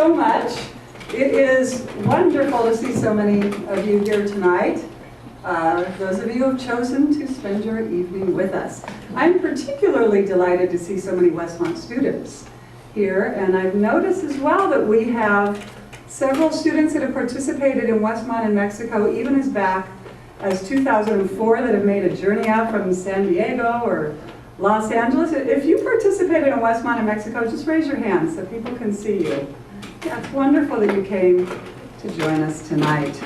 so much. It is wonderful to see so many of you here tonight. Those of you who have chosen to spend your evening with us. I'm particularly delighted to see so many Westmont students here, and I've noticed as well that we have several students that have participated in Westmont in Mexico, even as back as 2004, that have made a journey out from San Diego or Los Angeles. If you participated in Westmont in Mexico, just raise your hand so people can see you. Yeah, it's wonderful that you came to join us tonight.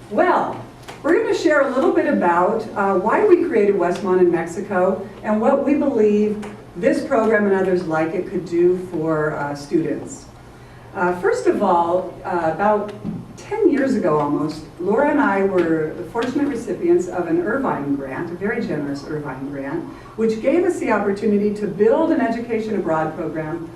Well, we're going to share a little bit about why we created Westmont in Mexico and what we believe this program and others like it could do for students. First of all, about 10 years ago almost, Laura and I were the fortunate recipients of an Irvine grant, a very generous Irvine grant, which gave us the opportunity to build an education abroad program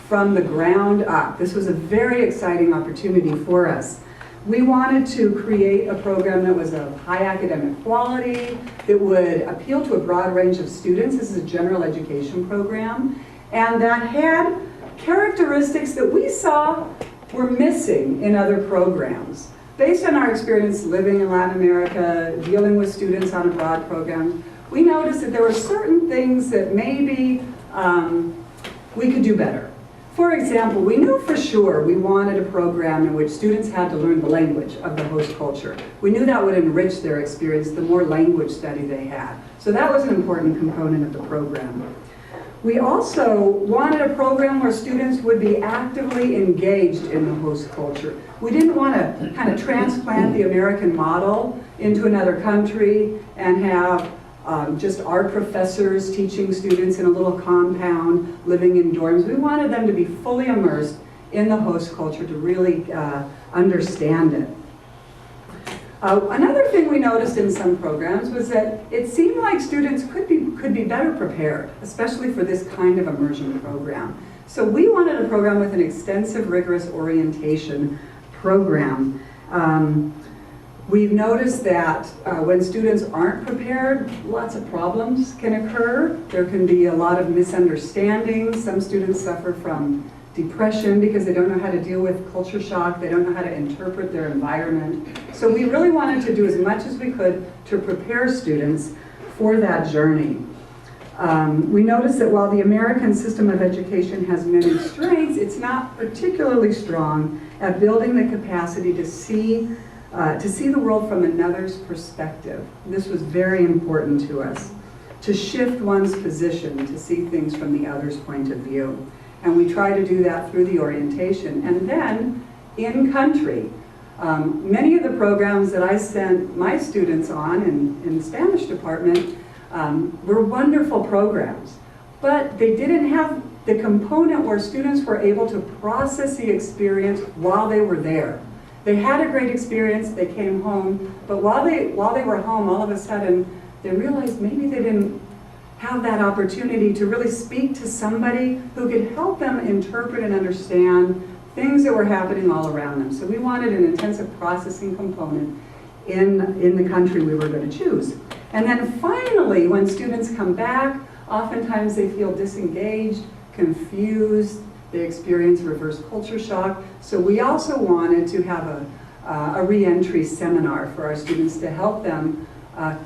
from the ground up. This was a very exciting opportunity for us. We wanted to create a program that was of high academic quality, that would appeal to a broad range of students. This is a general education program, and that had characteristics that we saw were missing in other programs. Based on our experience living in Latin America, dealing with students on abroad programs, we noticed that there were certain things that maybe we could do better. For example, we knew for sure we wanted a program in which students had to learn the language of the host culture. We knew that would enrich their experience the more language study they had. So that was an important component of the program. We also wanted a program where students would be actively engaged in the host culture. We didn't want to kind of transplant the American model into another country and have just our professors teaching students in a little compound, living in dorms. We wanted them to be fully immersed in the host culture to really understand it. Another thing we noticed in some programs was that it seemed like students could be better prepared, especially for this kind of immersion program. So we wanted a program with an extensive, rigorous orientation program. We've noticed that when students aren't prepared, lots of problems can occur. There can be a lot of misunderstandings. Some students suffer from depression because they don't know how to deal with culture shock. They don't know how to interpret their environment. So we really wanted to do as much as we could to prepare students for that journey. We noticed that while the American system of education has many strengths, it's not particularly strong at building the capacity to see the world from another's perspective. This was very important to us, to shift one's position, to see things from the other's point of view. And we try to do that through the orientation. And then, in country, many of the programs that I sent my students on in the Spanish department were wonderful programs. But they didn't have the component where students were able to process the experience while they were there. They had a great experience, they came home, but while they were home, all of a sudden, they realized maybe they didn't have that opportunity to really speak to somebody who could help them interpret and understand things that were happening all around them. So we wanted an intensive processing component in the country we were going to choose. And then finally, when students come back, oftentimes they feel disengaged, confused, they experience reverse culture shock. So we also wanted to have a reentry seminar for our students to help them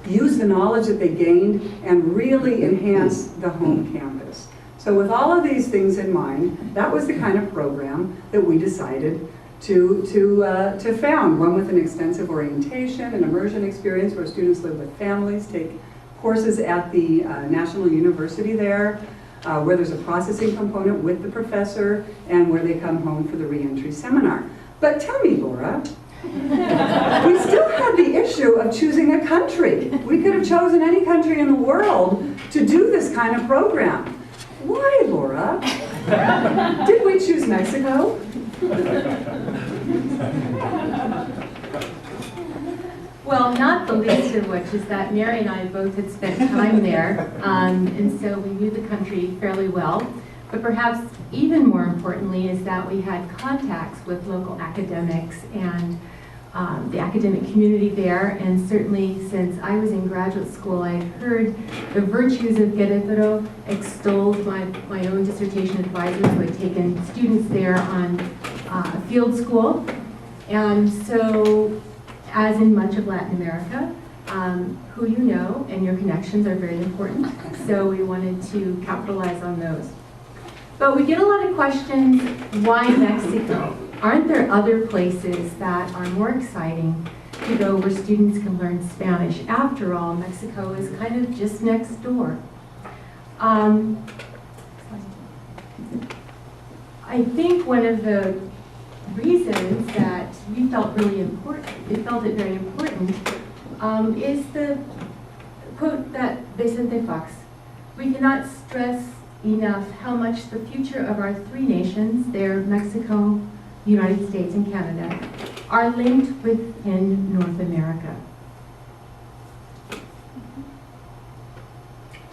use the knowledge that they gained and really enhance the home campus. So with all of these things in mind, that was the kind of program that we decided to found. One with an extensive orientation, an immersion experience where students live with families, take courses at the National University there, where there's a processing component with the professor, and where they come home for the reentry seminar. But tell me, Laura, we still had the issue of choosing a country. We could have chosen any country in the world to do this kind of program. Why, Laura? Did we choose Mexico? Well, not the least of which is that Mary and I both had spent time there, and so we knew the country fairly well. But perhaps even more importantly is that we had contacts with local academics and the academic community there, and certainly since I was in graduate school, I heard the virtues of Querétaro extolled by my own dissertation advisor who had taken students there on a field school. And so, as in much of Latin America, who you know and your connections are very important, so we wanted to capitalize on those. But we get a lot of questions, why Mexico? Aren't there other places that are more exciting to go where students can learn Spanish? After all, Mexico is kind of just next door. I think one of the reasons that we felt really important, very important, is the quote that Vicente Foxs: "We cannot stress enough how much the future of our three nations, there Mexico, the United States, and Canada, are linked within North America."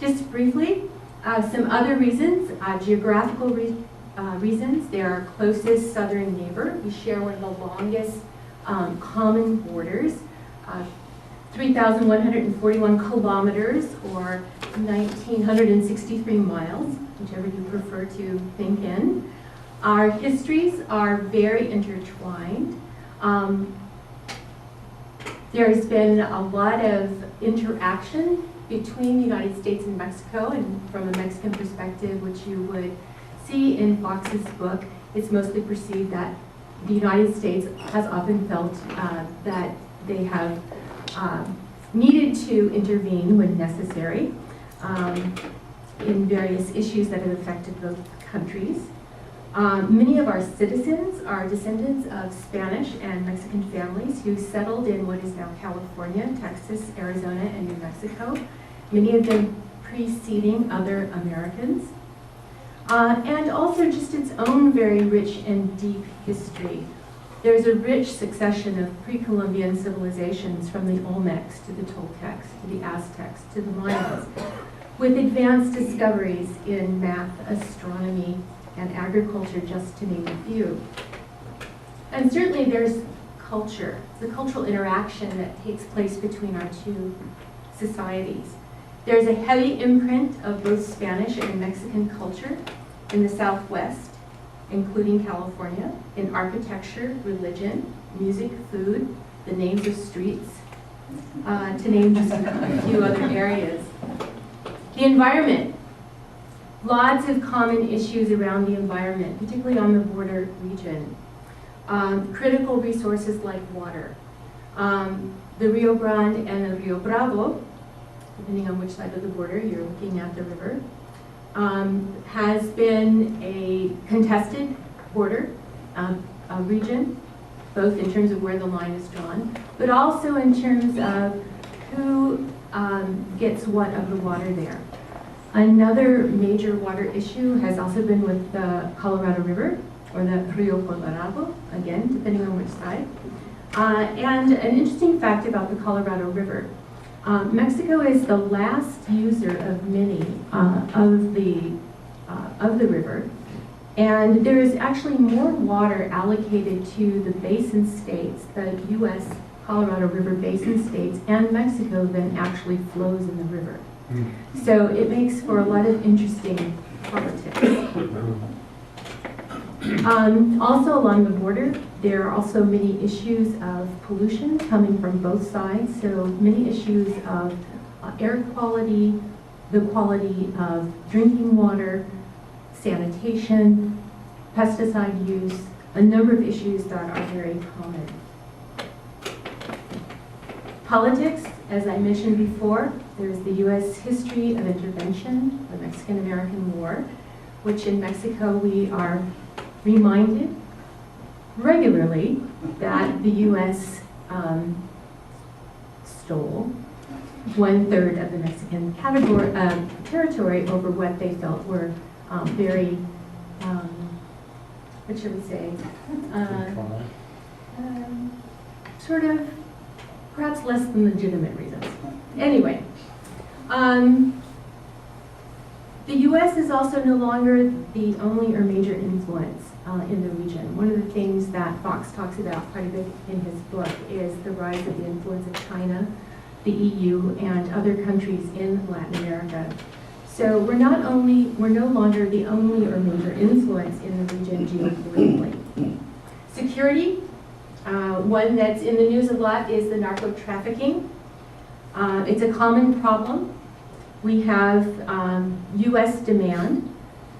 Just briefly, some other reasons, geographical reasons. They're our closest southern neighbor. We share one of the longest common borders, 3,141 kilometers, or 1,963 miles, whichever you prefer to think in. Our histories are very intertwined. There's been a lot of interaction between the United States and Mexico, and from a Mexican perspective, which you would see in Fox's book, it's mostly perceived that the United States has often felt that they have needed to intervene when necessary in various issues that have affected both countries. Many of our citizens are descendants of Spanish and Mexican families who settled in what is now California, Texas, Arizona, and New Mexico, many of them preceding other Americans. And also just its own very rich and deep history. There's a rich succession of pre-Columbian civilizations from the Olmecs to the Toltecs, to the Aztecs, to the Mayans, with advanced discoveries in math, astronomy, and agriculture, just to name a few. And certainly there's culture, the cultural interaction that takes place between our two societies. There's a heavy imprint of both Spanish and Mexican culture in the Southwest, including California, in architecture, religion, music, food, the names of streets, to name just a few other areas. The environment. Lots of common issues around the environment, particularly on the border region. Critical resources like water. The Rio Grande and the Rio Bravo, depending on which side of the border you're looking at the river, has been a contested border region, both in terms of where the line is drawn, but also in terms of who gets what of the water there. Another major water issue has also been with the Colorado River, or the Rio Colorado, again, depending on which side. And an interesting fact about the Colorado River. Mexico is the last user of many of the river, and there is actually more water allocated to the basin states, the U.S. Colorado River basin states, and Mexico than actually flows in the river. So it makes for a lot of interesting politics. Also along the border, there are also many issues of pollution coming from both sides. So many issues of air quality, the quality of drinking water, sanitation, pesticide use, a number of issues that are very common. Politics, as I mentioned before, there's the U.S. history of intervention, the Mexican-American War, which in Mexico we are reminded regularly that the U.S. Stole 1/3 of the Mexican territory over what they felt were very, what should we say, sort of perhaps less than legitimate reasons. Anyway, the U.S. is also no longer the only or major influence in the region. One of the things that Foxs talks about quite a bit in his book is the rise of the influence of China, the EU, and other countries in Latin America. So we're no longer the only or major influence in the region geopolitically. Security, one that's in the news a lot is the narco trafficking. It's a common problem. We have US demand,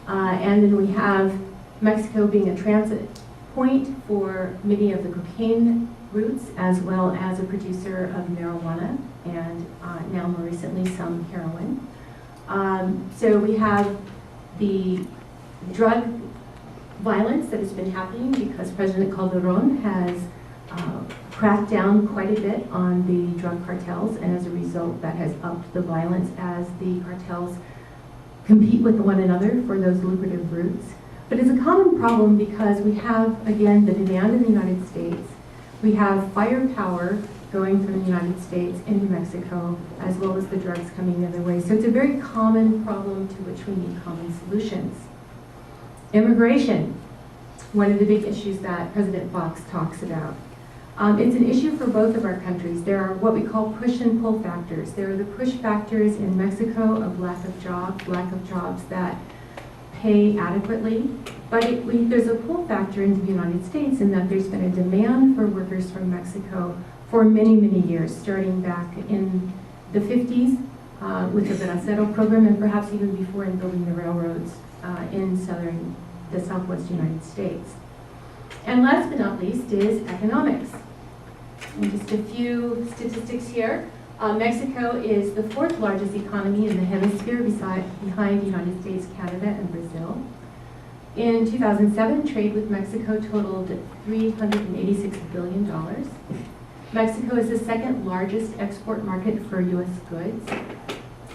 and then we have Mexico being a transit point for many of the cocaine routes, as well as a producer of marijuana, and now more recently some heroin. So we have the drug violence that has been happening because President Calderon has cracked down quite a bit on the drug cartels, and as a result that has upped the violence as the cartels compete with one another for those lucrative routes. But it's a common problem because we have, again, the demand in the United States. We have firepower going from the United States into Mexico, as well as the drugs coming the other way. So it's a very common problem to which we need common solutions. Immigration, one of the big issues that President Foxs talks about. It's an issue for both of our countries. There are what we call push and pull factors. There are the push factors in Mexico of lack of jobs that pay adequately, but there's a pull factor into the United States in that there's been a demand for workers from Mexico for many, many years, starting back in the 50s with the Bracero program, and perhaps even before in building the railroads in the southwest United States. And last but not least is economics. And just a few statistics here. Mexico is the 4th largest economy in the hemisphere behind the United States, Canada, and Brazil. In 2007, trade with Mexico totaled $386 billion. Mexico is the 2nd largest export market for U.S. goods.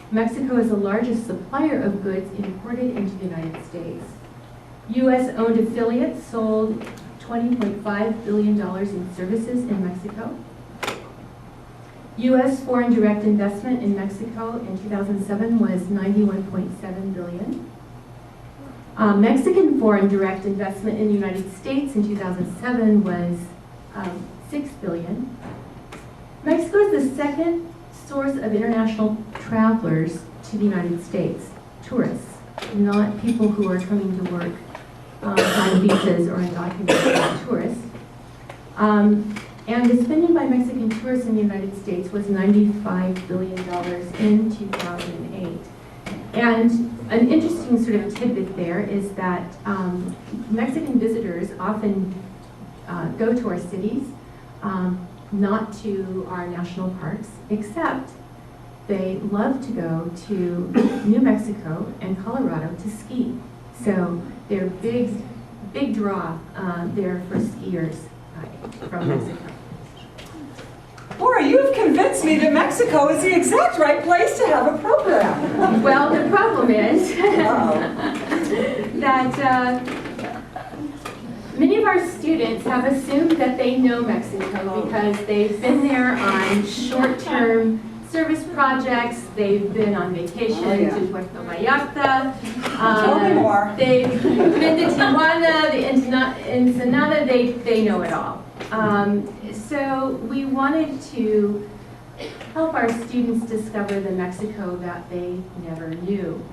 Mexico is the largest supplier of goods imported into the United States. U.S.-owned affiliates sold $20.5 billion in services in Mexico. U.S. foreign direct investment in Mexico in 2007 was $91.7 billion. Mexican foreign direct investment in the United States in 2007 was $6 billion. Mexico is the 2nd source of international travelers to the United States, tourists, not people who are coming to work on visas or undocumented tourists. And the spending by Mexican tourists in the United States was $95 billion in 2008. And an interesting sort of tidbit there is that Mexican visitors often go to our cities, not to our national parks, except they love to go to New Mexico and Colorado to ski. So they're big draw there for skiers from Mexico. Laura, you have convinced me that Mexico is the exact right place to have a program. Well, the problem is that many of our students have assumed that they know Mexico because they've been there on short-term service projects, they've been on vacation to Puerto Vallarta, Tell me more. They've been to Tijuana, the Ensenada, they know it all. So we wanted to help our students discover the Mexico that they never knew.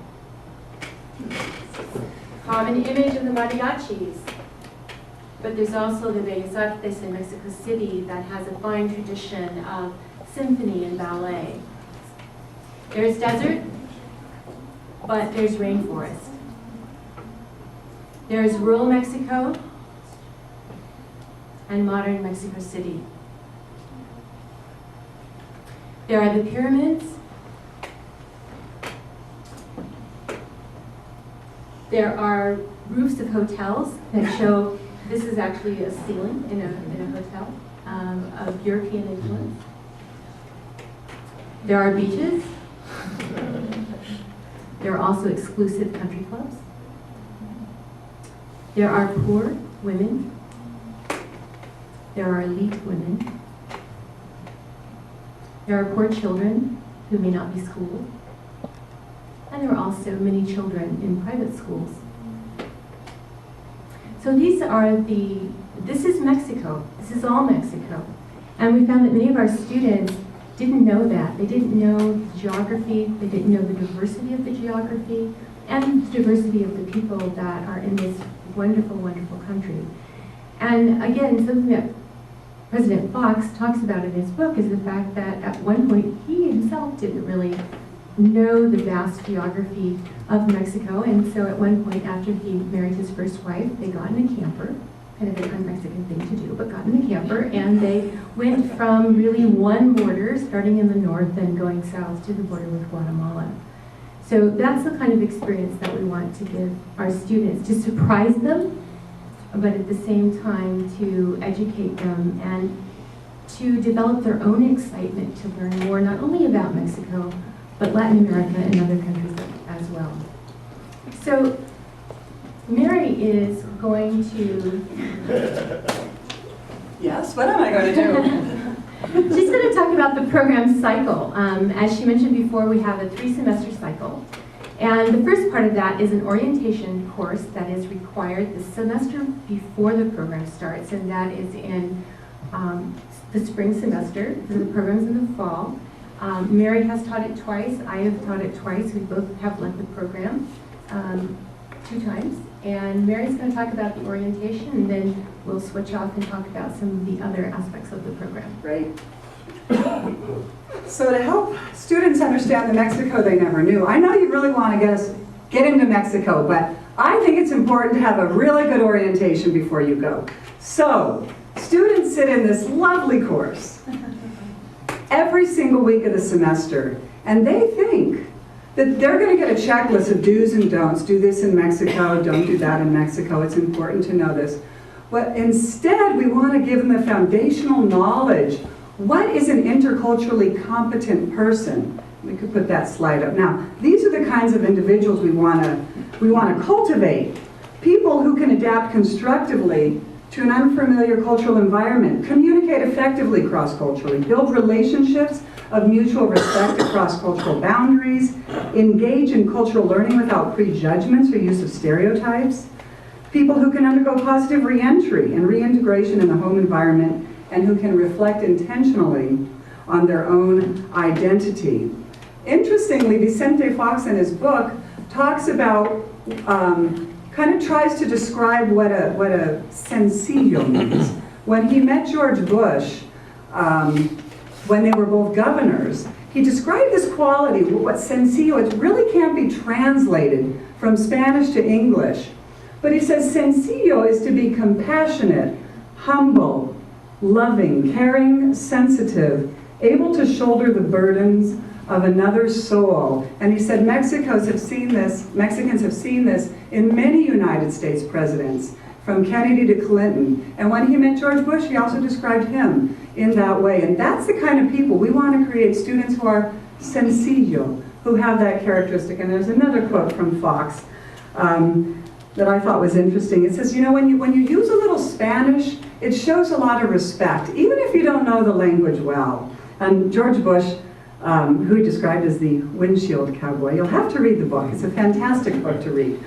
Common image of the mariachis, but there's also the Bellas Artes in Mexico City that has a fine tradition of symphony and ballet. There's desert, but there's rainforest. There's rural Mexico and modern Mexico City. There are the pyramids. There are roofs of hotels that show, this is actually a ceiling in a hotel of European influence. There are beaches. There are also exclusive country clubs. There are poor women. There are elite women. There are poor children who may not be schooled. And there are also many children in private schools. So this is Mexico. This is all Mexico. And we found that many of our students didn't know that. They didn't know the geography, they didn't know the diversity of the geography, and the diversity of the people that are in this wonderful, wonderful country. And again, something that President Foxs talks about in his book is the fact that at one point he himself didn't really know the vast geography of Mexico, and so at one point after he married his first wife, they got in a camper, kind of an un-Mexican thing to do, but got in a camper, and they went from really one border, starting in the north and going south to the border with Guatemala. So that's the kind of experience that we want to give our students, to surprise them, but at the same time to educate them and to develop their own excitement to learn more, not only about Mexico, but Latin America and other countries as well. So Mary is going to... Yes, what am I going to do? She's going to talk about the program cycle. As she mentioned before, we have a 3-semester cycle. And the first part of that is an orientation course that is required the semester before the program starts, and that is in the spring semester, because the program's in the fall. Mary has taught it twice, I have taught it twice, we both have led the program 2 times. And Mary's going to talk about the orientation, and then we'll switch off and talk about some of the other aspects of the program. Great. So to help students understand the Mexico they never knew, I know you really want to get into Mexico, but I think it's important to have a really good orientation before you go. So students sit in this lovely course every single week of the semester, and they think that they're going to get a checklist of do's and don'ts. Do this in Mexico, don't do that in Mexico. It's important to know this. But instead, we want to give them the foundational knowledge. What is an interculturally competent person? We could put that slide up. Now, these are the kinds of individuals we want to cultivate. People who can adapt constructively to an unfamiliar cultural environment, communicate effectively cross-culturally, build relationships of mutual respect across cultural boundaries, engage in cultural learning without prejudgments or use of stereotypes, people who can undergo positive reentry and reintegration in the home environment, and who can reflect intentionally on their own identity. Interestingly, Vicente Foxs in his book talks about, kind of tries to describe what a sencillo means. When he met George Bush, when they were both governors, he described this quality, what sencillo, it really can't be translated from Spanish to English. But he says sencillo is to be compassionate, humble, loving, caring, sensitive, able to shoulder the burdens of another's soul. And he said Mexicans have seen this in many United States presidents, from Kennedy to Clinton. And when he met George Bush, he also described him in that way. And that's the kind of people we want to create, students who are sencillo, who have that characteristic. And there's another quote from Foxs that I thought was interesting. It says, you know, when you use a little Spanish, it shows a lot of respect, even if you don't know the language well. And George Bush, who he described as the windshield cowboy, you'll have to read the book. It's a fantastic book to read.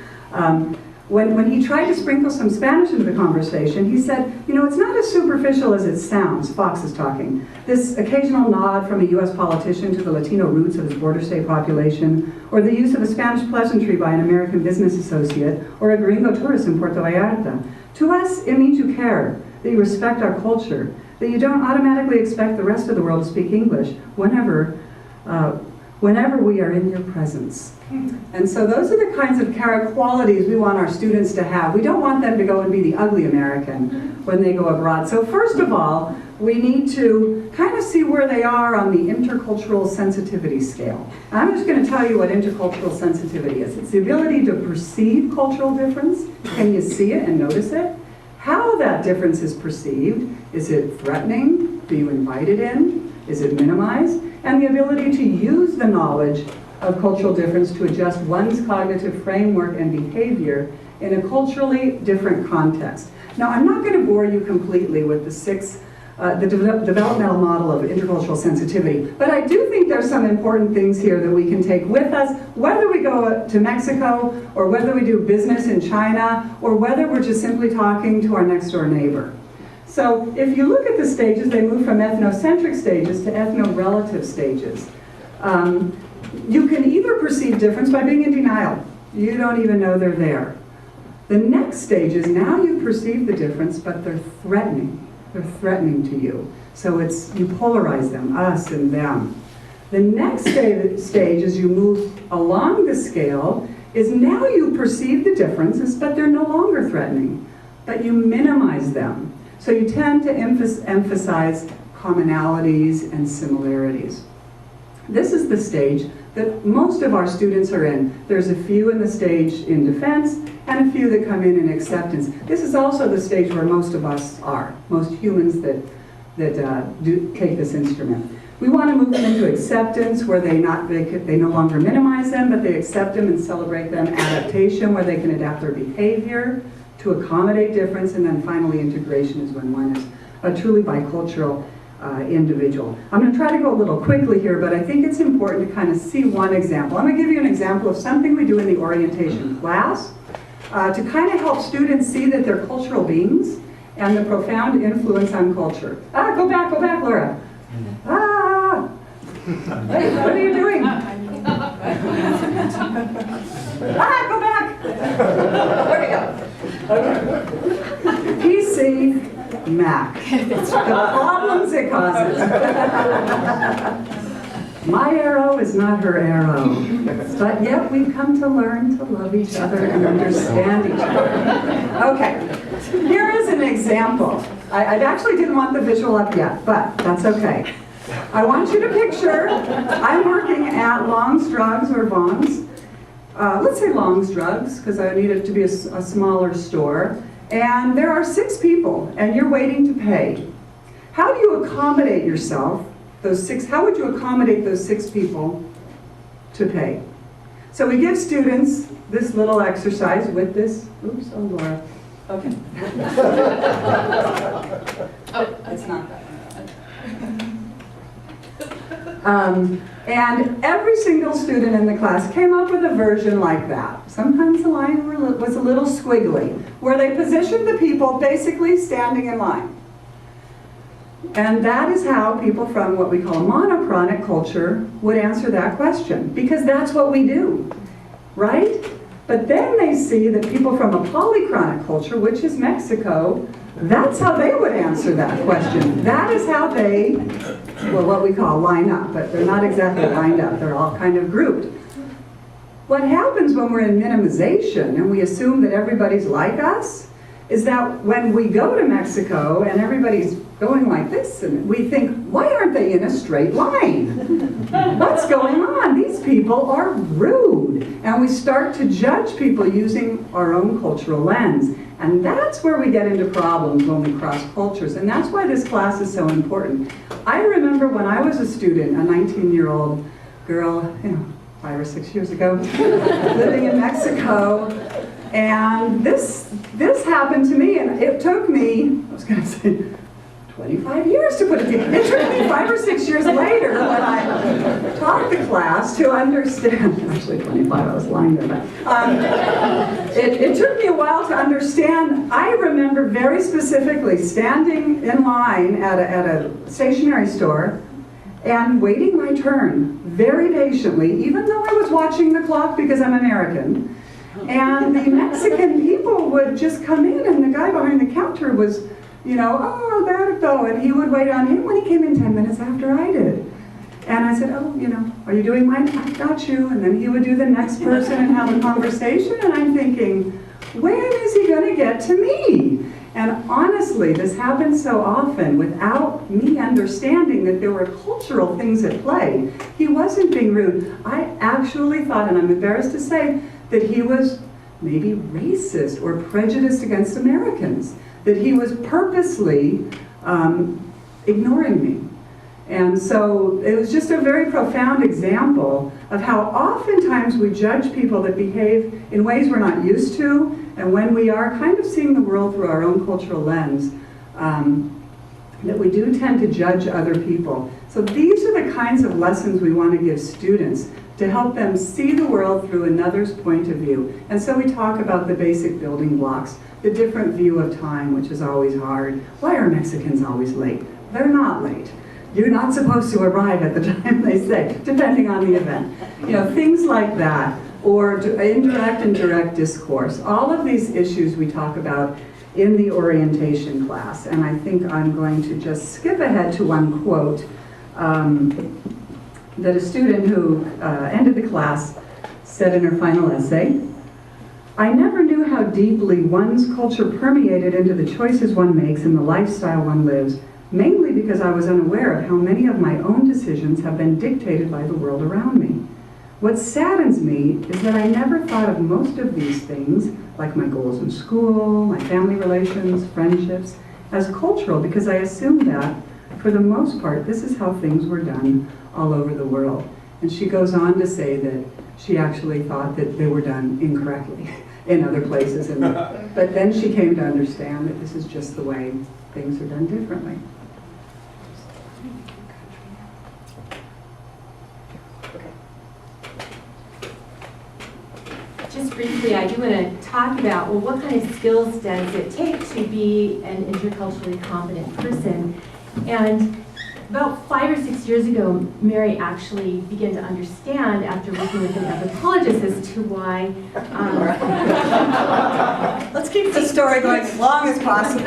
When he tried to sprinkle some Spanish into the conversation, he said, you know, it's not as superficial as it sounds. Fox is talking. This occasional nod from a U.S. politician to the Latino roots of his border state population, or the use of a Spanish pleasantry by an American business associate, or a gringo tourist in Puerto Vallarta. To us, it means you care, that you respect our culture, that you don't automatically expect the rest of the world to speak English whenever we are in your presence. And so those are the kinds of qualities we want our students to have. We don't want them to go and be the ugly American when they go abroad. So first of all, we need to kind of see where they are on the intercultural sensitivity scale. And I'm just going to tell you what intercultural sensitivity is. It's the ability to perceive cultural difference. Can you see it and notice it? How that difference is perceived. Is it threatening? Do you invite it in? Is it minimized? And the ability to use the knowledge of cultural difference to adjust one's cognitive framework and behavior in a culturally different context. Now, I'm not going to bore you completely with the 6 developmental model of intercultural sensitivity. But I do think there's some important things here that we can take with us, whether we go to Mexico, or whether we do business in China, or whether we're just simply talking to our next door neighbor. So if you look at the stages, they move from ethnocentric stages to ethno-relative stages. You can either perceive difference by being in denial. You don't even know they're there. The next stage is now you perceive the difference, but they're threatening. They're threatening to you. So it's, you polarize them, us and them. The next stage as you move along the scale is now you perceive the differences, but they're no longer threatening, but you minimize them. So you tend to emphasize commonalities and similarities. This is the stage that most of our students are in. There's a few in the stage in defense and a few that come in acceptance. This is also the stage where most of us are, most humans that do take this instrument. We want to move them into acceptance where they no longer minimize them, but they accept them and celebrate them. Adaptation where they can adapt their behavior to accommodate difference. And then finally integration is when one is a truly bicultural individual. I'm going to try to go a little quickly here, but I think it's important to kind of see one example. I'm going to give you an example of something we do in the orientation class to kind of help students see that they're cultural beings and the profound influence on culture. Go back, Laura. Hey, what are you doing? Go back. There we go. Okay. PC. Mac. The problems it causes. My arrow is not her arrow, but yet we've come to learn to love each other and understand each other. Okay, here is an example. I actually didn't want the visual up yet, but that's okay. I want you to picture, I'm working at Long's Drugs or Vaughn's. Let's say Long's Drugs, because I need it to be a smaller store. And there are 6 people, and you're waiting to pay. How do you accommodate yourself, how would you accommodate those 6 people to pay? So we give students this little exercise with this, oops, oh Laura, okay. Oh, it's not that one. And every single student in the class came up with a version like that. Sometimes the line was a little squiggly, where they positioned the people basically standing in line. And that is how people from what we call a monochronic culture would answer that question, because that's what we do, right? But then they see that people from a polychronic culture, which is Mexico, that's how they would answer that question. That is how they, well, what we call line up, but they're not exactly lined up. They're all kind of grouped. What happens when we're in minimization and we assume that everybody's like us is that when we go to Mexico and everybody's going like this, and we think, why aren't they in a straight line? What's going on? These people are rude. And we start to judge people using our own cultural lens. And that's where we get into problems when we cross cultures. And that's why this class is so important. I remember when I was a student, a 19-year-old girl, 5 or 6 years ago, living in Mexico. And this happened to me, and it took me, I was going to say, 25 years to put it together. It took me 5 or 6 years later when I taught the class to understand, actually 25, I was lying there, but it took me a while to understand. I remember very specifically standing in line at a stationery store and waiting my turn very patiently, even though I was watching the clock because I'm American. And the Mexican people would just come in, and the guy behind the counter was, oh, there to go. And he would wait on him when he came in 10 minutes after I did. And I said, oh, are you doing mine? I got you. And then he would do the next person and have a conversation. And I'm thinking, when is he going to get to me? And honestly, this happens so often without me understanding that there were cultural things at play. He wasn't being rude. I actually thought, and I'm embarrassed to say, that he was maybe racist or prejudiced against Americans, that he was purposely ignoring me. And so it was just a very profound example of how oftentimes we judge people that behave in ways we're not used to, and when we are kind of seeing the world through our own cultural lens, that we do tend to judge other people. So these are the kinds of lessons we want to give students to help them see the world through another's point of view. And so we talk about the basic building blocks, the different view of time, which is always hard. Why are Mexicans always late? They're not late. You're not supposed to arrive at the time they say, depending on the event. You know, things like that, or indirect and direct discourse. All of these issues we talk about in the orientation class, and I think I'm going to just skip ahead to one quote that a student who ended the class said in her final essay, "I never knew how deeply one's culture permeated into the choices one makes and the lifestyle one lives, mainly because I was unaware of how many of my own decisions have been dictated by the world around me. What saddens me is that I never thought of most of these things, like my goals in school, my family relations, friendships, as cultural because I assumed that, for the most part, this is how things were done all over the world." And she goes on to say that she actually thought that they were done incorrectly in other places. But then she came to understand that this is just the way things are done differently. Just briefly, I do want to talk about, well, what kind of skills does it take to be an interculturally competent person? And about 5 or 6 years ago, Mary actually began to understand, after working with an anthropologist, as to why... Let's keep the story going as long as possible.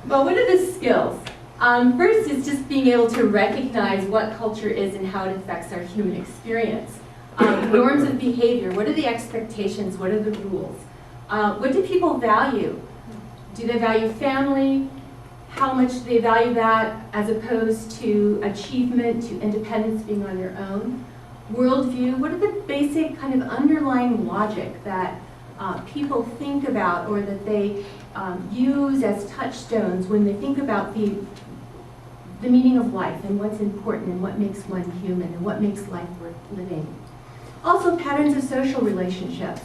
Well, what are the skills? First is just being able to recognize what culture is and how it affects our human experience. Norms of behavior, what are the expectations, what are the rules? What do people value? Do they value family? How much do they value that as opposed to achievement, to independence, being on your own? Worldview, what are the basic kind of underlying logic that people think about or that they use as touchstones when they think about the meaning of life and what's important and what makes one human and what makes life worth living? Also, patterns of social relationships.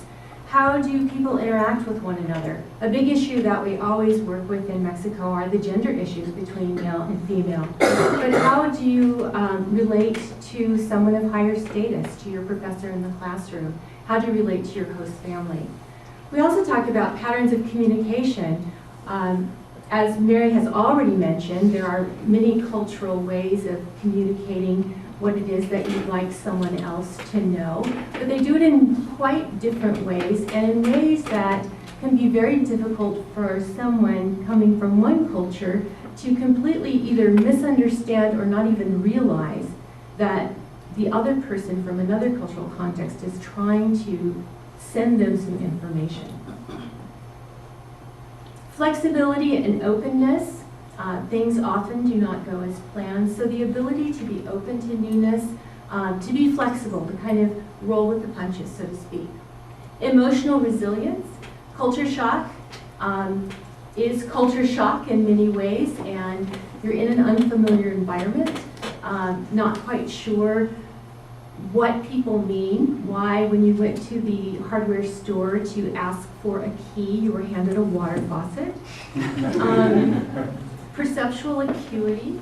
How do people interact with one another? A big issue that we always work with in Mexico are the gender issues between male and female. But how do you relate to someone of higher status, to your professor in the classroom? How do you relate to your host family? We also talk about patterns of communication. As Mary has already mentioned, there are many cultural ways of communicating what it is that you'd like someone else to know, but they do it in quite different ways and in ways that can be very difficult for someone coming from one culture to completely either misunderstand or not even realize that the other person from another cultural context is trying to send them some information. Flexibility and openness. Things often do not go as planned, so the ability to be open to newness, to be flexible, to kind of roll with the punches, so to speak. Emotional resilience. Culture shock is culture shock in many ways, and you're in an unfamiliar environment, not quite sure what people mean, why when you went to the hardware store to ask for a key, you were handed a water faucet. Perceptual acuity,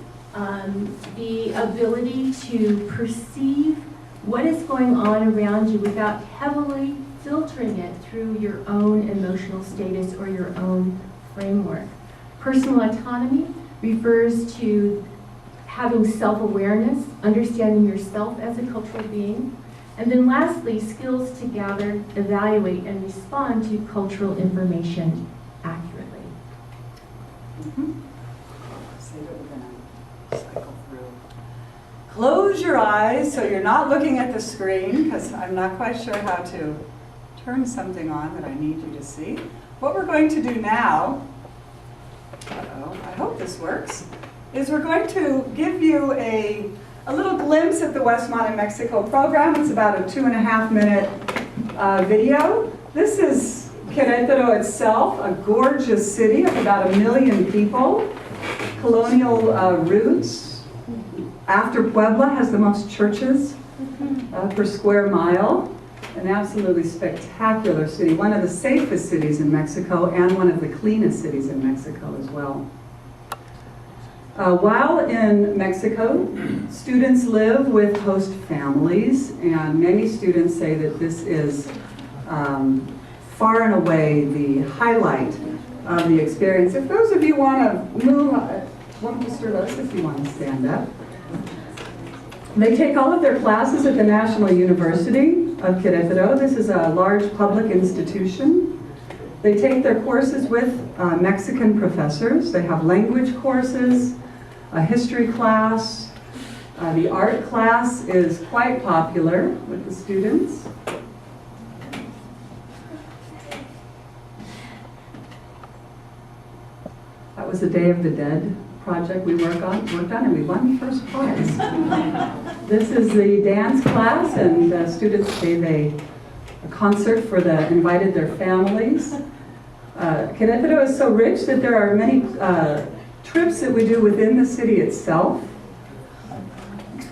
the ability to perceive what is going on around you without heavily filtering it through your own emotional status or your own framework. Personal autonomy refers to having self-awareness, understanding yourself as a cultural being. And then lastly, skills to gather, evaluate, and respond to cultural information accurately. Cycle through. Close your eyes so you're not looking at the screen, because I'm not quite sure how to turn something on that I need you to see. What we're going to do now, I hope this works, is we're going to give you a little glimpse at the Westmont in Mexico program. It's about a 2.5-minute video. This is Querétaro itself, a gorgeous city of about 1 million people. Colonial roots. After Puebla has the most churches per square mile. an absolutely spectacular city, one of the safest cities in Mexico and one of the cleanest cities in Mexico as well. While in Mexico, students live with host families, and many students say that this is far and away the highlight of the experience. If those of you want to move, Mr. Lewis, if you want to stand up. They take all of their classes at the National University of Querétaro. This is a large public institution. They take their courses with Mexican professors. They have language courses, a history class. The art class is quite popular with the students. That was the Day of the Dead project we worked on, and we won first prize. This is the dance class, and the students gave a concert for invited their families. Querétaro is so rich that there are many trips that we do within the city itself.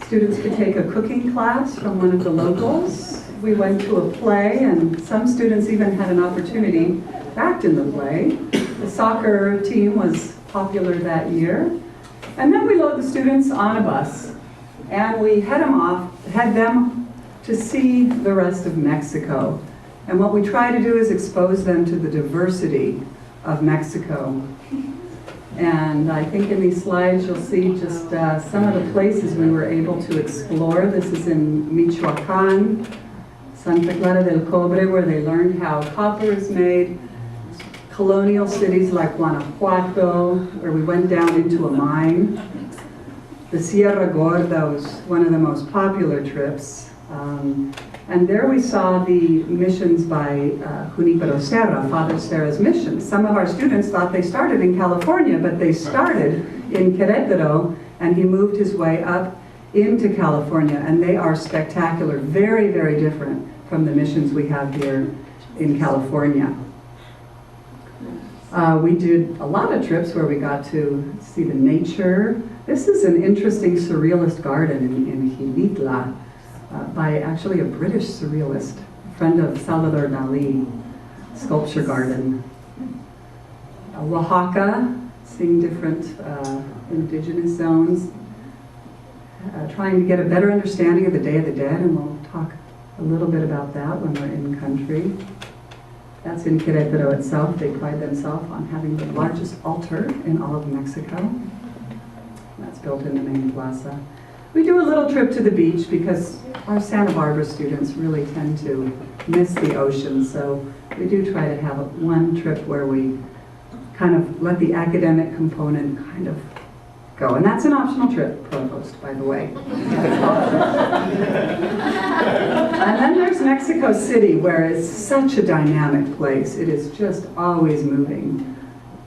Students could take a cooking class from one of the locals. We went to a play, and some students even had an opportunity to act in the play. The soccer team was popular that year. And then we load the students on a bus, and we head them to see the rest of Mexico. And what we try to do is expose them to the diversity of Mexico. And I think in these slides you'll see just some of the places we were able to explore. This is in Michoacan, Santa Clara del Cobre, where they learned how copper is made. Colonial cities like Guanajuato, where we went down into a mine. The Sierra Gorda was one of the most popular trips. And there we saw the missions by Junípero Serra, Father Serra's mission. Some of our students thought they started in California, but they started in Querétaro, and he moved his way up into California, and they are spectacular, very, very different from the missions we have here in California. We did a lot of trips where we got to see the nature. This is an interesting surrealist garden in Gilitla by actually a British surrealist, a friend of Salvador Dali, sculpture garden. Oaxaca, seeing different indigenous zones, trying to get a better understanding of the Day of the Dead, and we'll talk a little bit about that when we're in country. That's in Querétaro itself. They pride themselves on having the largest altar in all of Mexico. That's built in the main plaza. We do a little trip to the beach because our Santa Barbara students really tend to miss the ocean, so we do try to have one trip where we kind of let the academic component kind of go. And that's an optional trip, Provost, by the way. And then there's Mexico City, where it's such a dynamic place. It is just always moving.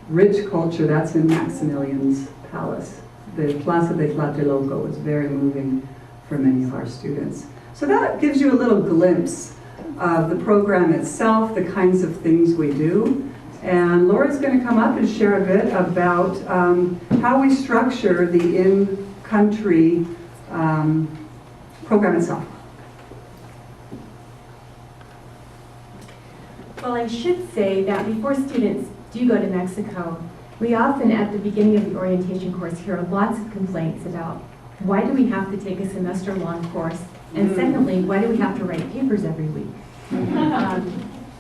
Rich culture, that's in Maximilian's palace. The Plaza de Tlatelolco was very moving for many of our students. So that gives you a little glimpse of the program itself, the kinds of things we do. And Laura's going to come up and share a bit about how we structure the in-country program itself. Well, I should say that before students do go to Mexico, we often at the beginning of the orientation course hear lots of complaints about why do we have to take a semester-long course, and secondly, why do we have to write papers every week?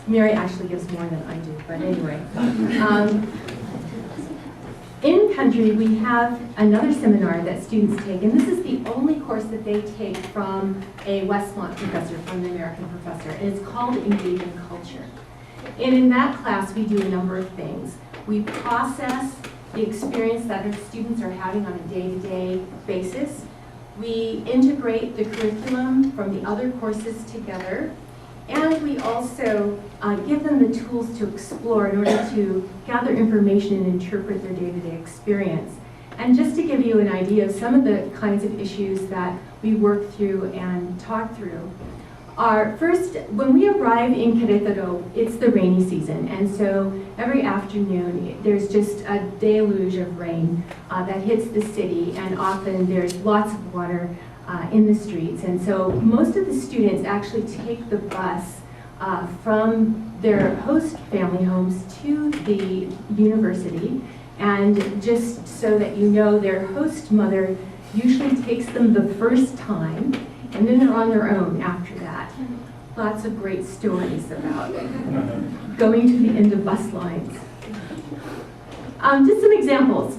Mary actually gives more than I do, but anyway. In country, we have another seminar that students take, and this is the only course that they take from a Westmont professor, from the American professor, and it's called Engaging Culture. And in that class, we do a number of things. We process the experience that our students are having on a day-to-day basis. We integrate the curriculum from the other courses together. And we also give them the tools to explore in order to gather information and interpret their day-to-day experience. And just to give you an idea of some of the kinds of issues that we work through and talk through, are first, when we arrive in Querétaro, it's the rainy season, and so every afternoon there's just a deluge of rain that hits the city, and often there's lots of water in the streets. And so most of the students actually take the bus from their host family homes to the university. And just so that you know, their host mother usually takes them the first time, and then they're on their own after that. Lots of great stories about going to the end of bus lines. Just some examples.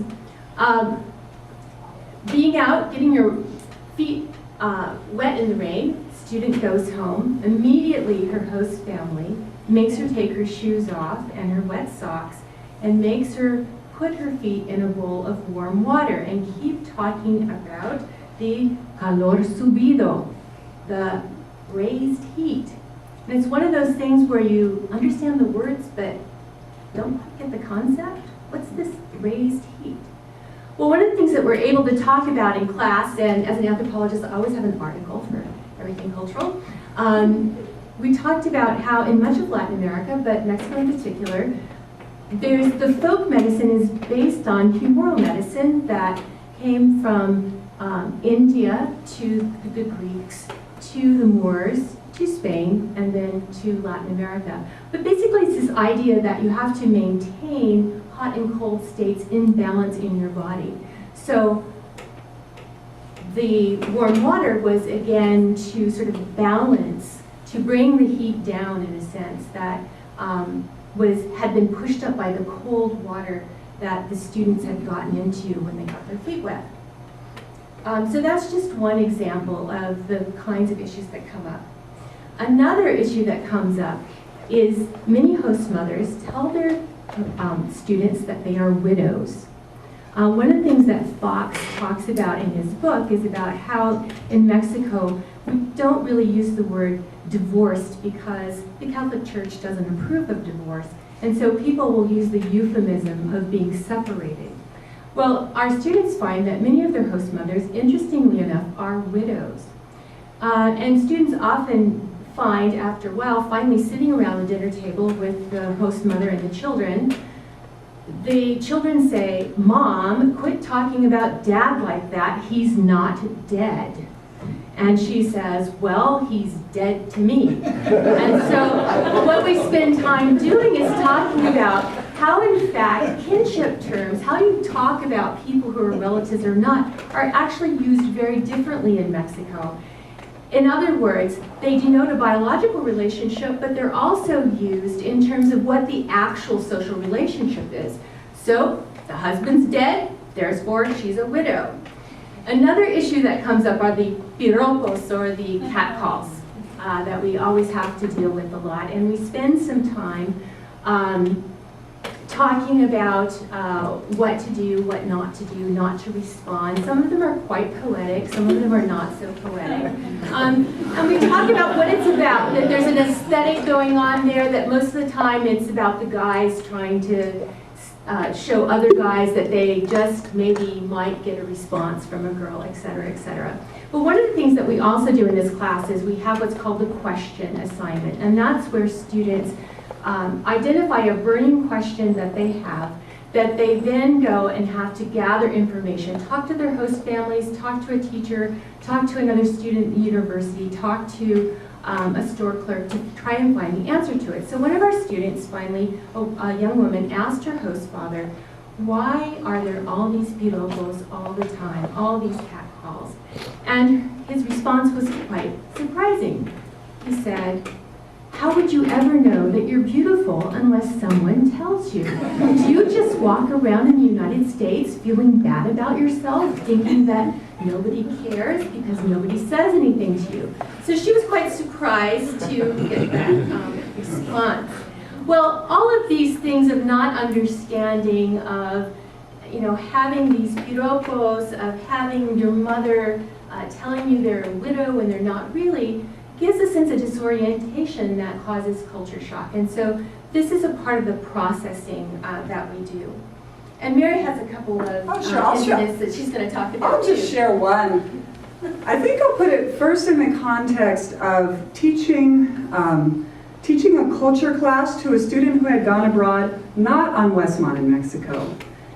Being out, getting your feet wet in the rain, student goes home. Immediately her host family makes her take her shoes off and her wet socks and makes her put her feet in a bowl of warm water and keep talking about the calor subido, the raised heat. And it's one of those things where you understand the words but don't quite get the concept. What's this raised heat? Well, one of the things that we're able to talk about in class, and as an anthropologist I always have an article for everything cultural, we talked about how in much of Latin America, but Mexico in particular, the folk medicine is based on humoral medicine that came from India to the Greeks, to the Moors, to Spain, and then to Latin America. But basically it's this idea that you have to maintain hot and cold states in balance in your body. So the warm water was again to sort of balance, to bring the heat down in a sense that had been pushed up by the cold water that the students had gotten into when they got their feet wet. So that's just one example of the kinds of issues that come up. Another issue that comes up is many host mothers tell their students that they are widows. One of the things that Foxs talks about in his book is about how in Mexico we don't really use the word divorced because the Catholic Church doesn't approve of divorce, and so people will use the euphemism of being separated. Well, our students find that many of their host mothers, interestingly enough, are widows. And students often find, after a while, finally sitting around the dinner table with the host mother and the children say, "Mom, quit talking about Dad like that, he's not dead." And she says, "Well, he's dead to me." And so what we spend time doing is talking about how, in fact, kinship terms, how you talk about people who are relatives or not, are actually used very differently in Mexico. In other words, they denote a biological relationship, but they're also used in terms of what the actual social relationship is. So, the husband's dead, therefore she's a widow. Another issue that comes up are the piropos, or the catcalls, that we always have to deal with a lot. And we spend some time talking about what to do, what not to do, not to respond. Some of them are quite poetic, some of them are not so poetic. And we talk about what it's about, that there's an aesthetic going on there, that most of the time it's about the guys trying to show other guys that they just maybe might get a response from a girl, etc., etc. But one of the things that we also do in this class is we have what's called the question assignment, and that's where students identify a burning question that they have, that they then go and have to gather information, talk to their host families, talk to a teacher, talk to another student at the university, talk to a store clerk to try and find the answer to it. So one of our students finally, a young woman, asked her host father, "Why are there all these piropos all the time, all these catcalls?" And his response was quite surprising. He said, "How would you ever know that you're beautiful unless someone tells you? Do you just walk around in the United States feeling bad about yourself, thinking that nobody cares because nobody says anything to you?" So she was quite surprised to get that response. Well, all of these things of not understanding, of having these piropos, of having your mother telling you they're a widow when they're not really, gives a sense of disorientation that causes culture shock. And so this is a part of the processing that we do. And Mary has a couple of incidents that she's going to talk about. I'll just share one. I think I'll put it first in the context of teaching a culture class to a student who had gone abroad, not on Westmont in Mexico.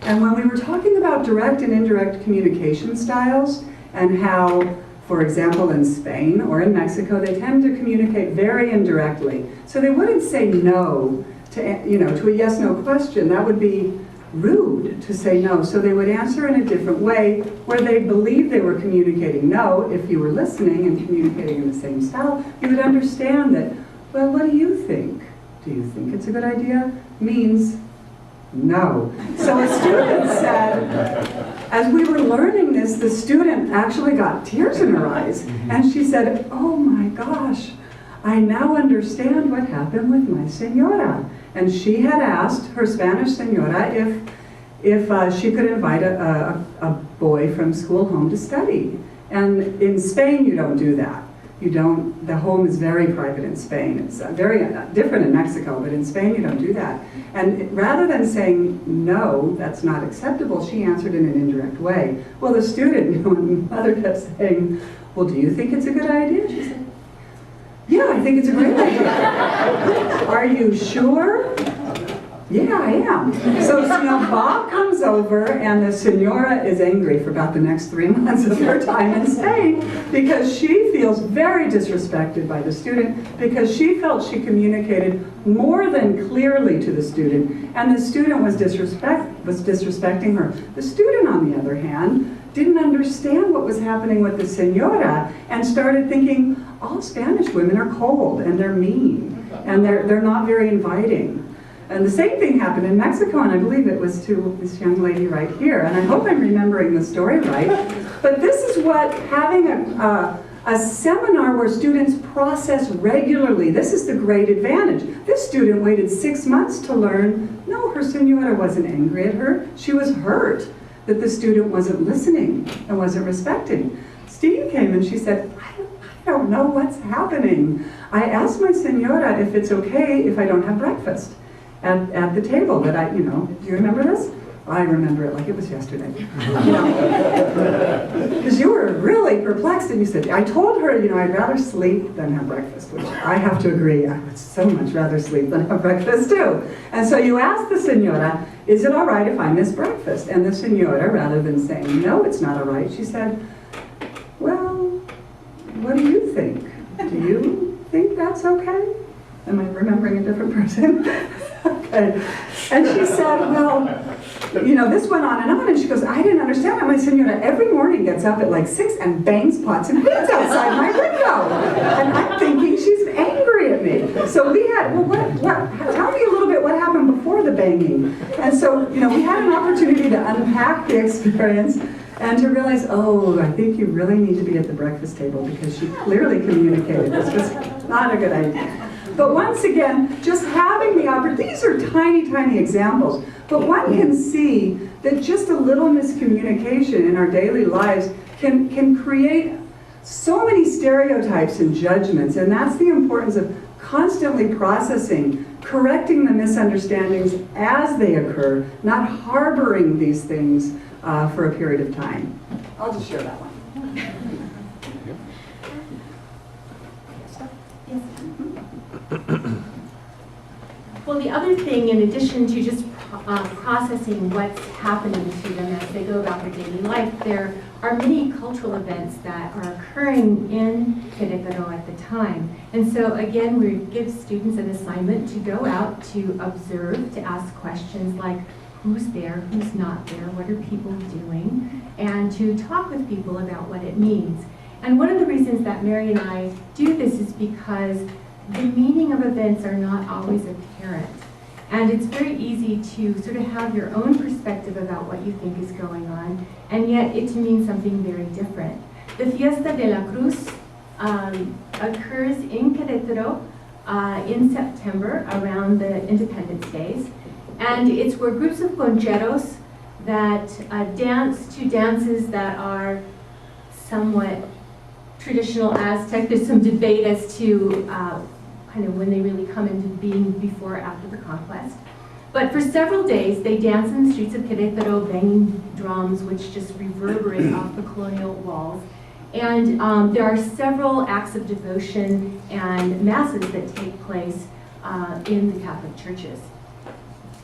And when we were talking about direct and indirect communication styles and how For example, in Spain or in Mexico, they tend to communicate very indirectly. So they wouldn't say no to a yes/no question. That would be rude to say no. So they would answer in a different way where they believed they were communicating no. If you were listening and communicating in the same style, you would understand that, well, what do you think? Do you think it's a good idea? Means no. So a student said, as we were learning this, the student actually got tears in her eyes. And she said, oh my gosh, I now understand what happened with my señora. And she had asked her Spanish señora if she could invite a boy from school home to study. And in Spain, you don't do that. You don't, the home is very private in Spain. It's very different in Mexico, but in Spain you don't do that. And rather than saying, no, that's not acceptable, she answered in an indirect way. Well, the student, when mother kept saying, well, do you think it's a good idea? She said, yeah, I think it's a great idea. Are you sure? Yeah, I am. So Bob comes over, and the señora is angry for about the next 3 months of her time in Spain because she feels very disrespected by the student because she felt she communicated more than clearly to the student, and the student was disrespecting her. The student, on the other hand, didn't understand what was happening with the señora and started thinking, all Spanish women are cold and they're mean and they're not very inviting. And the same thing happened in Mexico, and I believe it was to this young lady right here. And I hope I'm remembering the story right. But this is what having a seminar where students process regularly, this is the great advantage. This student waited 6 months to learn, no, her señora wasn't angry at her. She was hurt that the student wasn't listening and wasn't respecting. Steve came and she said, I don't know what's happening. I asked my señora if it's okay if I don't have breakfast at the table that do you remember this? I remember it like it was yesterday. Because you were really perplexed and you said, I told her, I'd rather sleep than have breakfast, which I have to agree, I would so much rather sleep than have breakfast too. And so you asked the señora, is it all right if I miss breakfast? And the señora, rather than saying, no, it's not all right, she said, well, what do you think? Do you think that's okay? Am I remembering a different person? Okay. And she said, well, this went on, and she goes, I didn't understand that. My señora every morning gets up at like 6 and bangs pots and pans outside my window. And I'm thinking she's angry at me. So we had, tell me a little bit what happened before the banging. And so, we had an opportunity to unpack the experience and to realize, oh, I think you really need to be at the breakfast table because she clearly communicated this was not a good idea. But once again, just having the opportunity, these are tiny, tiny examples, but one can see that just a little miscommunication in our daily lives can create so many stereotypes and judgments, and that's the importance of constantly processing, correcting the misunderstandings as they occur, not harboring these things for a period of time. I'll just share that one. Well, the other thing, in addition to just processing what's happening to them as they go about their daily life, there are many cultural events that are occurring in Querétaro at the time. And so again, we give students an assignment to go out to observe, to ask questions like, who's there, who's not there, what are people doing, and to talk with people about what it means. And one of the reasons that Mary and I do this is because the meaning of events are not always apparent. And it's very easy to sort of have your own perspective about what you think is going on, and yet it to mean something very different. The Fiesta de la Cruz occurs in Querétaro in September around the Independence Days. And it's where groups of concheros that dance to dances that are somewhat traditional Aztec. There's some debate as to kind of when they really come into being, before or after the conquest. But for several days, they dance in the streets of Querétaro, banging drums, which just reverberate off the colonial walls. And there are several acts of devotion and masses that take place in the Catholic churches.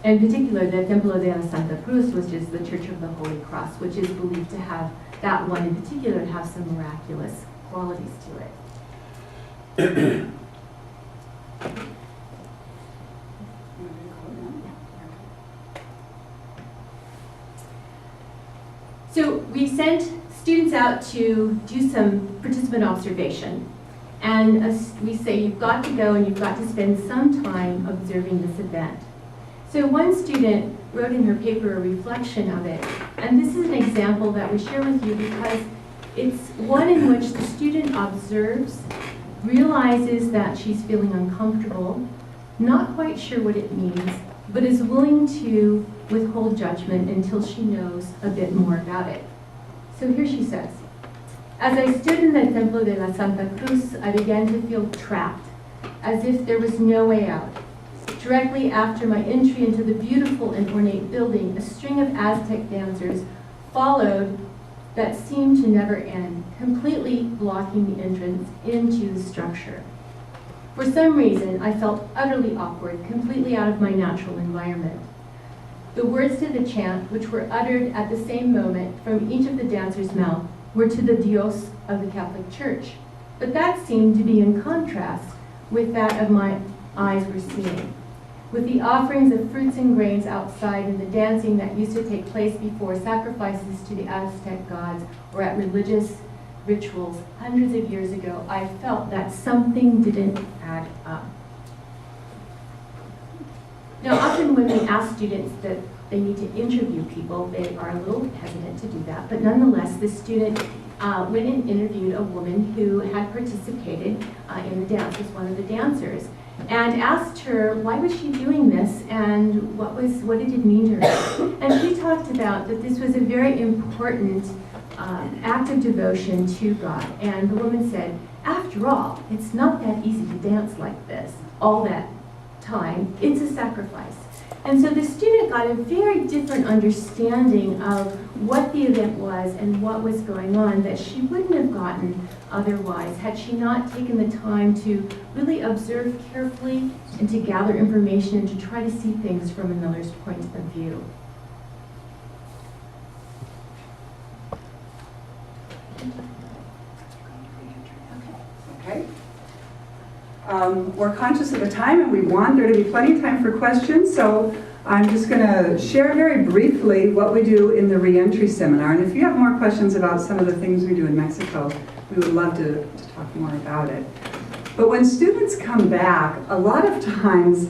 In particular, the Templo de la Santa Cruz, which is the Church of the Holy Cross, which is believed to have, that one in particular, have some miraculous qualities to it. So we sent students out to do some participant observation. And we say you've got to go and you've got to spend some time observing this event. So one student wrote in her paper a reflection of it. And this is an example that we share with you because it's one in which the student observes, realizes that she's feeling uncomfortable, not quite sure what it means, but is willing to withhold judgment until she knows a bit more about it. So here she says, as I stood in the Templo de la Santa Cruz, I began to feel trapped, as if there was no way out. Directly after my entry into the beautiful and ornate building, a string of Aztec dancers followed that seemed to never end, completely blocking the entrance into the structure. For some reason, I felt utterly awkward, completely out of my natural environment. The words to the chant, which were uttered at the same moment from each of the dancers' mouth, were to the Dios of the Catholic Church. But that seemed to be in contrast with that of my eyes were seeing. With the offerings of fruits and grains outside and the dancing that used to take place before sacrifices to the Aztec gods or at religious rituals hundreds of years ago, I felt that something didn't add up. Now, often when we ask students that they need to interview people, they are a little hesitant to do that, but nonetheless, this student went and interviewed a woman who had participated in the dance, was one of the dancers, and asked her why was she doing this and what did it mean to her. And she talked about that this was a very important act of devotion to God. And the woman said, after all, it's not that easy to dance like this all that time. It's a sacrifice. And so the student got a very different understanding of what the event was and what was going on that she wouldn't have gotten otherwise had she not taken the time to really observe carefully and to gather information and to try to see things from another's point of view. Okay. We're conscious of the time and we want there to be plenty of time for questions, so I'm just going to share very briefly what we do in the Reentry Seminar. And if you have more questions about some of the things we do in Mexico, we would love to talk more about it. But when students come back, a lot of times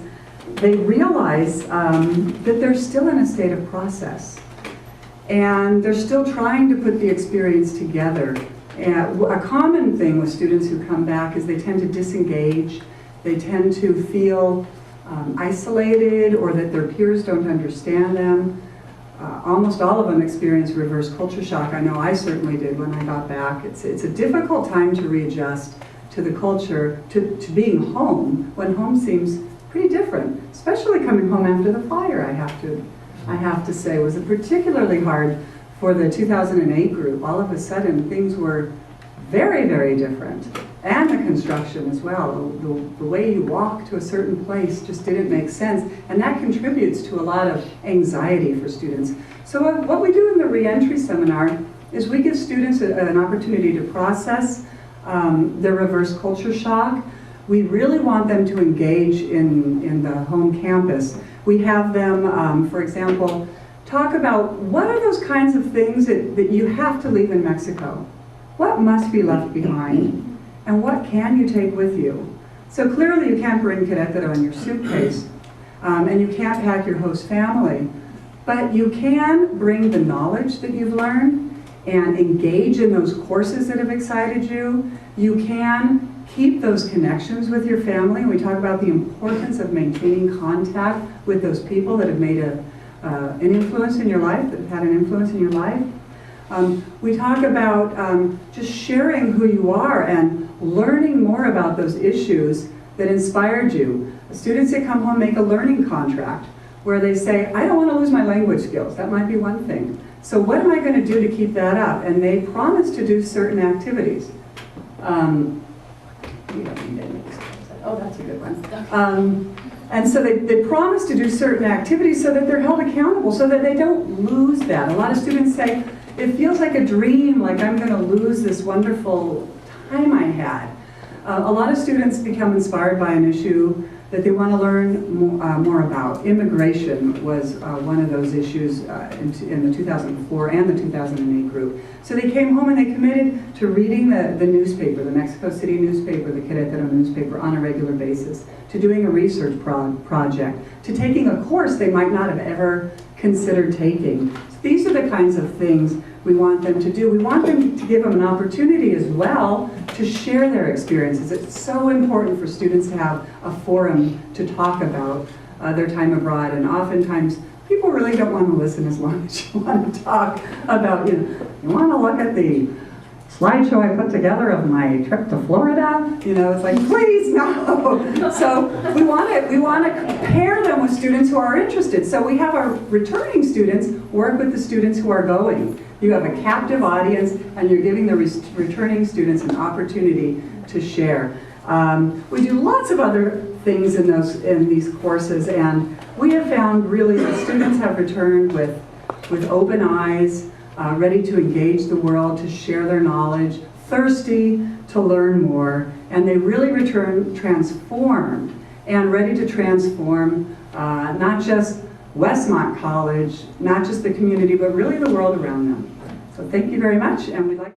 they realize that they're still in a state of process. And they're still trying to put the experience together. And a common thing with students who come back is they tend to disengage, they tend to feel isolated or that their peers don't understand them. Almost all of them experience reverse culture shock. I know I certainly did when I got back. It's a difficult time to readjust to the culture, to being home, when home seems pretty different, especially coming home after the fire, I have to say, was particularly hard for the 2008 group. All of a sudden, things were very, very different. And the construction as well. The way you walk to a certain place just didn't make sense. And that contributes to a lot of anxiety for students. So what we do in the Reentry Seminar is we give students an opportunity to process their reverse culture shock. We really want them to engage in the home campus. We have them, for example, talk about what are those kinds of things that you have to leave in Mexico? What must be left behind? And what can you take with you? So clearly you can't bring Querétaro in your suitcase, and you can't pack your host family, but you can bring the knowledge that you've learned and engage in those courses that have excited you. You can keep those connections with your family. We talk about the importance of maintaining contact with those people that have made an influence in your life, that have had an influence in your life. We talk about just sharing who you are and learning more about those issues that inspired you. Students that come home make a learning contract where they say, I don't want to lose my language skills. That might be one thing. So what am I going to do to keep that up? And they promise to do certain activities. You don't need any skills. Oh, that's a good one. And so they promise to do certain activities so that they're held accountable, so that they don't lose that. A lot of students say, it feels like a dream, like I'm going to lose this wonderful time I had. A lot of students become inspired by an issue that they want to learn more about. Immigration was one of those issues in the 2004 and the 2008 group. So they came home and they committed to reading the newspaper, the Mexico City newspaper, the Querétaro newspaper, on a regular basis, to doing a research project, to taking a course they might not have ever considered taking. So these are the kinds of things we want them to do. We want them to give them an opportunity as well to share their experiences. It's so important for students to have a forum to talk about their time abroad, and oftentimes people really don't want to listen as long as you want to talk about, you want to look at the slideshow I put together of my trip to Florida? It's like, please, no. So we want to pair them with students who are interested. So we have our returning students work with the students who are going. You have a captive audience, and you're giving the returning students an opportunity to share. We do lots of other things in these courses, and we have found really that students have returned with open eyes, ready to engage the world, to share their knowledge, thirsty to learn more, and they really return transformed and ready to transform not just Westmont College, not just the community, but really the world around them. So thank you very much, and we'd like